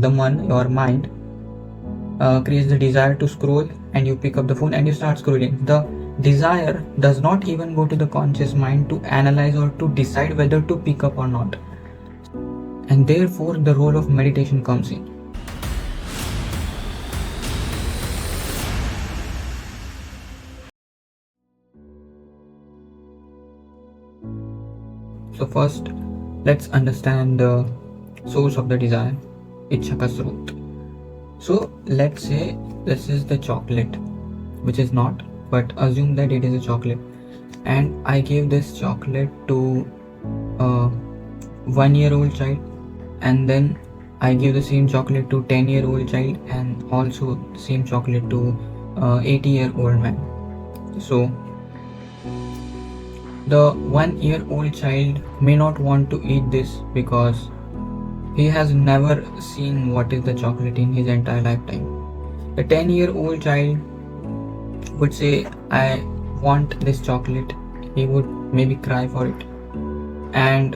your mind creates the desire to scroll, and you pick up the phone and you start scrolling. The desire does not even go to the conscious mind to analyze or to decide whether to pick up or not. And therefore the role of meditation comes in. So first, let's understand the source of the desire, Ichha ka srot. So let's say this is the chocolate, which is not, but assume that it is a chocolate, and I gave this chocolate to a 1-year-old child, and then I give the same chocolate to 10-year-old child, and also same chocolate to 80-year-old man. So the 1-year-old child may not want to eat this because he has never seen what is the chocolate in his entire lifetime. The 10-year-old child would say, I want this chocolate. He would maybe cry for it. And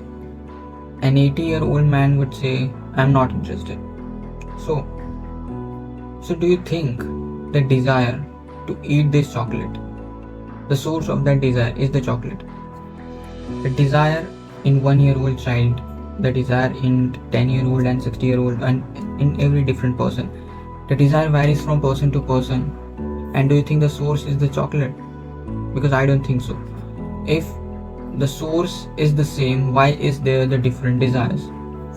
an 80-year-old man would say, I'm not interested. So do you think the desire to eat this chocolate, the source of that desire is the chocolate? The desire in 1-year-old child, the desire in 10-year-old and 60-year-old, and in every different person, the desire varies from person to person. And do you think the source is the chocolate? Because I don't think so. If the source is the same, why is there the different desires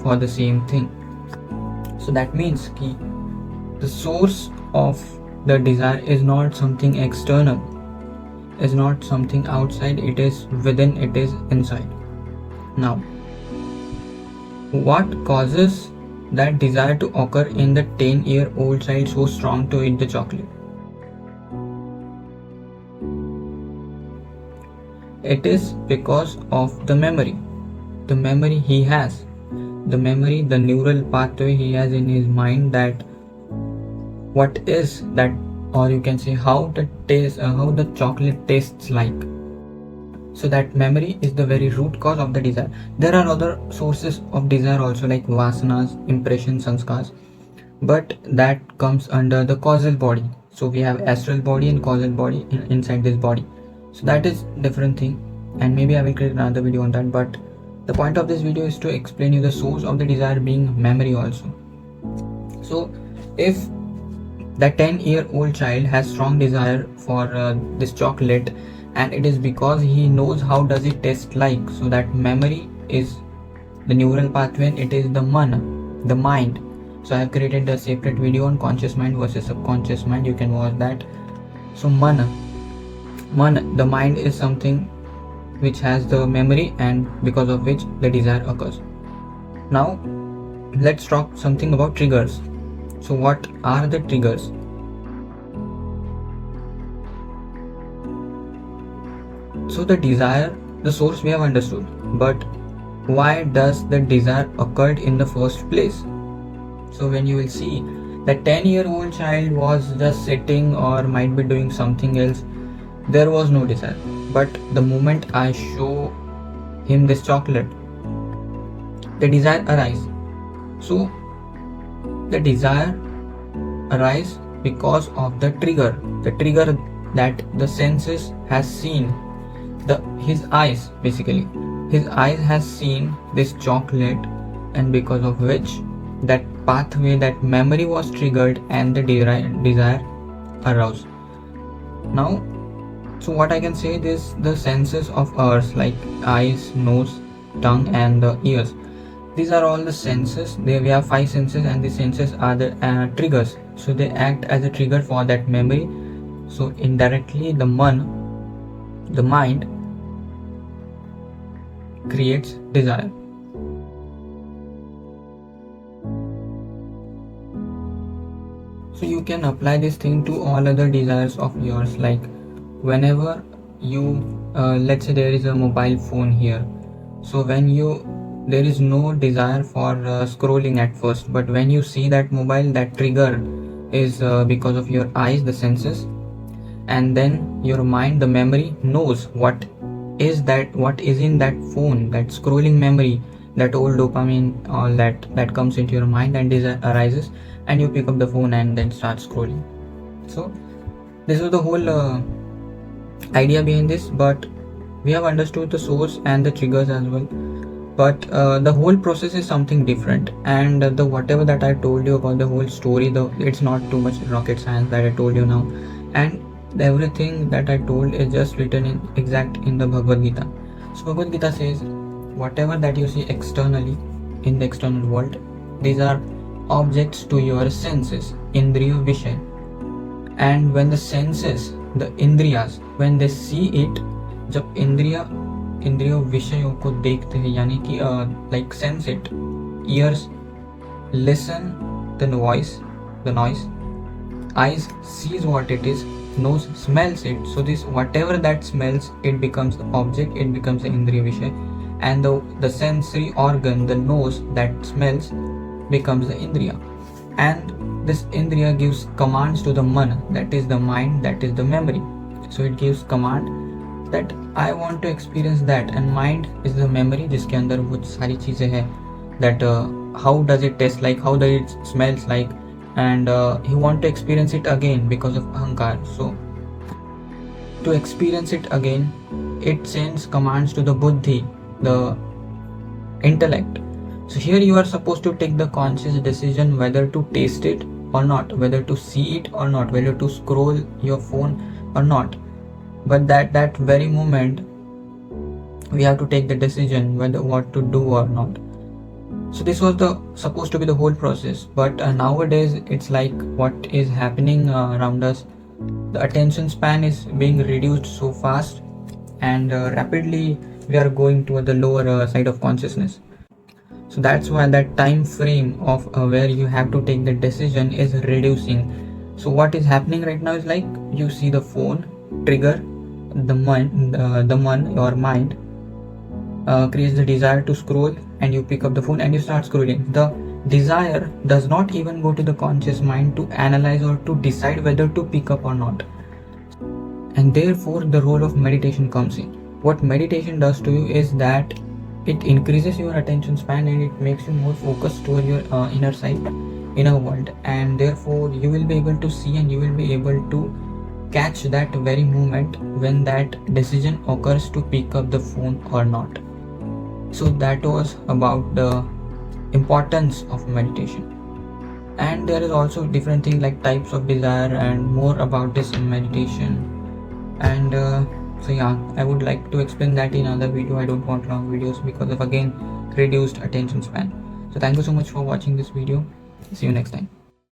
for the same thing? So that means the source of the desire is not something external, is not something outside, it is within, it is inside. Now, what causes that desire to occur in the 10-year-old child so strong to eat the chocolate? It is because of the memory he has, the neural pathway he has in his mind, that what is that, or you can say how the chocolate tastes like. So that memory is the very root cause of the desire. There are other sources of desire also, like vasanas, impressions, sanskars, but that comes under the causal body. So we have astral body and causal body inside this body. So that is different thing, and maybe I will create another video on that. But the point of this video is to explain you the source of the desire being memory also. So if the 10-year-old child has strong desire for this chocolate, and it is because he knows how does it taste like. So that memory is the neural pathway, and it is the mind. So I have created a separate video on conscious mind versus subconscious mind. You can watch that. So the mind is something which has the memory, and because of which the desire occurs. Now let's talk something about triggers. So what are the triggers? So the desire, the source we have understood, but why does the desire occurred in the first place? So when you will see the 10-year-old child was just sitting or might be doing something else, there was no desire. But the moment I show him this chocolate, the desire arises. So the desire arises because of the trigger that the senses has seen. His eyes has seen this chocolate, and because of which that pathway, that memory was triggered, and the desire aroused. Now, so what I can say is the senses of ours, like eyes, nose, tongue, and the ears. These are all the senses. We have 5 senses, and the senses are the triggers. So they act as a trigger for that memory. So indirectly, the mind creates desire. So you can apply this thing to all other desires of yours, like whenever you let's say there is a mobile phone here. So there is no desire for scrolling at first, but when you see that mobile, that trigger is because of your eyes, the senses, and then your mind, the memory, knows what is in that phone, that scrolling memory that old dopamine or that comes into your mind and desire arises, and you pick up the phone and then start scrolling. So this was the whole idea behind this, but we have understood the source and the triggers as well. But the whole process is something different, and the whatever that I told you about the whole story, though it's not too much rocket science that I told you now, and everything that I told is just written in exact in the Bhagavad Gita. So Bhagavad Gita says, whatever that you see externally in the external world, these are objects to your senses, indriya vishay. And when the senses, the indriyas, when they see it, जब इंद्रिय विषयों को देखते हैं, यानी कि like sense it, ears listen the noise, eyes sees what it is, nose smells it. So this whatever that smells, it becomes the object, it becomes the indriya vishay, and the sensory organ, the nose that smells, becomes the indriya. And this indriya gives commands to the man, that is the mind, that is the memory. So it gives command that I want to experience that, and mind is the memory जिसके अंदर वो सारी चीज़ें हैं, that how does it taste like, how does it smells like, and he want to experience it again because of ahankar. So to experience it again, it sends commands to the buddhi, the intellect. So here you are supposed to take the conscious decision whether to taste it or not, whether to see it or not, whether to scroll your phone or not. But that very moment we have to take the decision whether what to do or not. So this was supposed to be the whole process, but nowadays it's like what is happening around us. The attention span is being reduced so fast, and rapidly we are going toward the lower side of consciousness. So that's why that time frame of where you have to take the decision is reducing. So what is happening right now is like you see the phone trigger, your mind creates the desire to scroll, and you pick up the phone and you start scrolling. The desire does not even go to the conscious mind to analyze or to decide whether to pick up or not. And therefore the role of meditation comes in. What meditation does to you is that it increases your attention span and it makes you more focused toward your inner side, inner world, and therefore you will be able to see and you will be able to catch that very moment when that decision occurs to pick up the phone or not. So that was about the importance of meditation. And there is also different things like types of desire and more about this in meditation. And so yeah, I would like to explain that in another video. I don't want long videos because of again reduced attention span. So thank you so much for watching this video. See you next time.